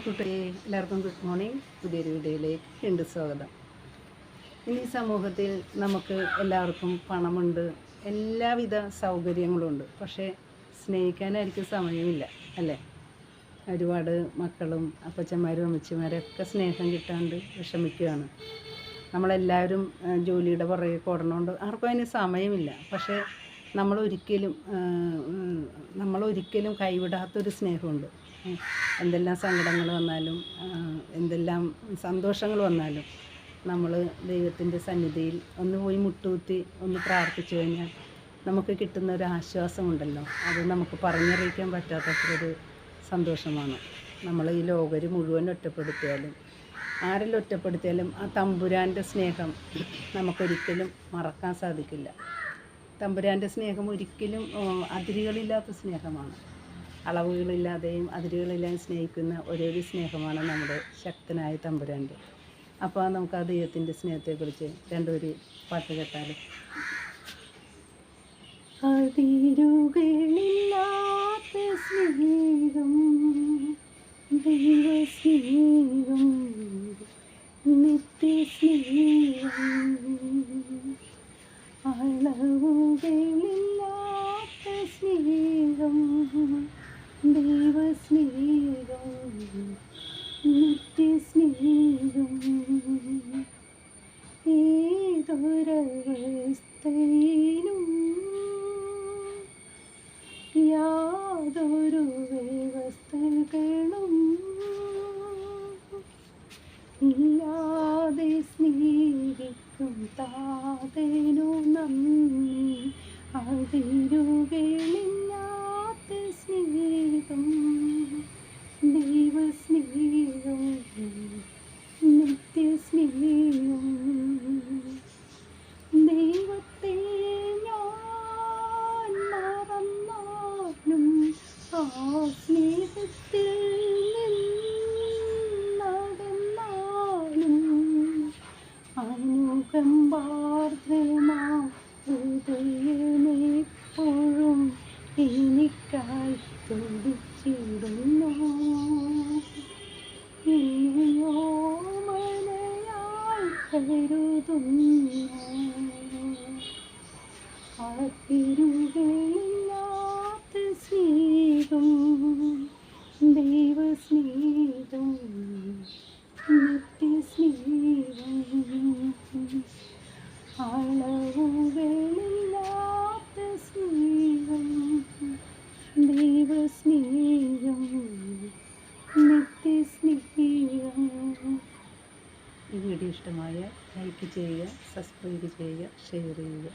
കൂട്ടുകാരെ എല്ലാവർക്കും good morning. പുതിയൊരു വീഡിയോയിലേക്ക് വീണ്ടും സ്വാഗതം. ഇന്ന് ഈ സമൂഹത്തിൽ നമുക്ക് എല്ലാവർക്കും പണമുണ്ട്, എല്ലാവിധ സൗകര്യങ്ങളുണ്ട്. പക്ഷേ സ്നേഹിക്കാനായിരിക്കും സമയമില്ല, അല്ലേ? ഒരുപാട് മക്കളും അപ്പച്ചന്മാരും അമ്മച്ചിമാരൊക്കെ സ്നേഹം കിട്ടാണ്ട് വിഷമിക്കുകയാണ്. നമ്മളെല്ലാവരും ജോലിയുടെ പുറകെ ഓടണോണ്ട് ആർക്കും അതിന് സമയമില്ല. പക്ഷേ നമ്മളൊരിക്കലും കൈവിടാത്തൊരു സ്നേഹമുണ്ട്. എന്തെല്ലാം സങ്കടങ്ങൾ വന്നാലും എന്തെല്ലാം സന്തോഷങ്ങൾ വന്നാലും നമ്മൾ ദൈവത്തിൻ്റെ സന്നിധിയിൽ ഒന്ന് പോയി മുട്ടുകുത്തി ഒന്ന് പ്രാർത്ഥിച്ചു കഴിഞ്ഞാൽ നമുക്ക് കിട്ടുന്ന ഒരു ആശ്വാസമുണ്ടല്ലോ, അത് നമുക്ക് പറഞ്ഞറിയിക്കാൻ പറ്റാത്തൊരു സന്തോഷമാണ്. നമ്മൾ ഈ ലോകര് മുഴുവൻ ഒറ്റപ്പെടുത്തിയാലും ആരെല്ലാം ഒറ്റപ്പെടുത്തിയാലും ആ തമ്പുരാൻ്റെ സ്നേഹം നമുക്കൊരിക്കലും മറക്കാൻ സാധിക്കില്ല. തമ്പുരാൻ്റെ സ്നേഹം ഒരിക്കലും അതിരുകളില്ലാത്ത സ്നേഹമാണ്. അളവുകളില്ലാതെയും അതിരുകളില്ലാതെയും സ്നേഹിക്കുന്ന ഒരേ സ്നേഹമാണ് നമ്മുടെ ശക്തനായ തമ്പുരാൻ്റെ. അപ്പോൾ നമുക്ക് ആ ദൈവത്തിൻ്റെ സ്നേഹത്തെക്കുറിച്ച് രണ്ടൊരു പാട്ട് കേട്ടാലും. അതിരുകളില്ലാത്ത സ്നേഹം, ദൈവസ്നേഹം, നിത്യസ്നേഹം, അളവുകളില്ലാത്ത സ്നേഹം, ദൈവസ്നേഹം, നിത്യസ്നേഹം. ഏതൊരവസ്ഥയിലും യാതൊരു വ്യവസ്ഥകളും ഇല്ലാതെ സ്നേഹിക്കും താതനു നന്ദി. അതിരുകളില്ലാത്ത സ്നേഹം, ദൈവസ്നേഹം, നിത്യസ്നേഹം. ദൈവത്തെ ഞാൻ മറന്നാലും ആ സ്നേഹത്തിൽ നിന്നകന്നാലും അനുകമ്പാർദ്രമാ ഹൃദയമെപ്പോഴും എനിക്കായി തുടിച്ചിടുന്നു. എന്നെയോ മനയായി കരുതുന്നു. അതിരുകളില്ലാത്ത സ്നേഹം, ദൈവസ്നേഹം, നിത്യസ്നേഹം, അളവുകളില്ലാത്ത സ്നേഹം, ദൈവസ്നേഹം, നിത്യസ്നേഹം. ഈ വീഡിയോ ഇഷ്ടമായ ലൈക്ക് ചെയ്യുക, സബ്സ്ക്രൈബ് ചെയ്യുക, ഷെയർ ചെയ്യുക.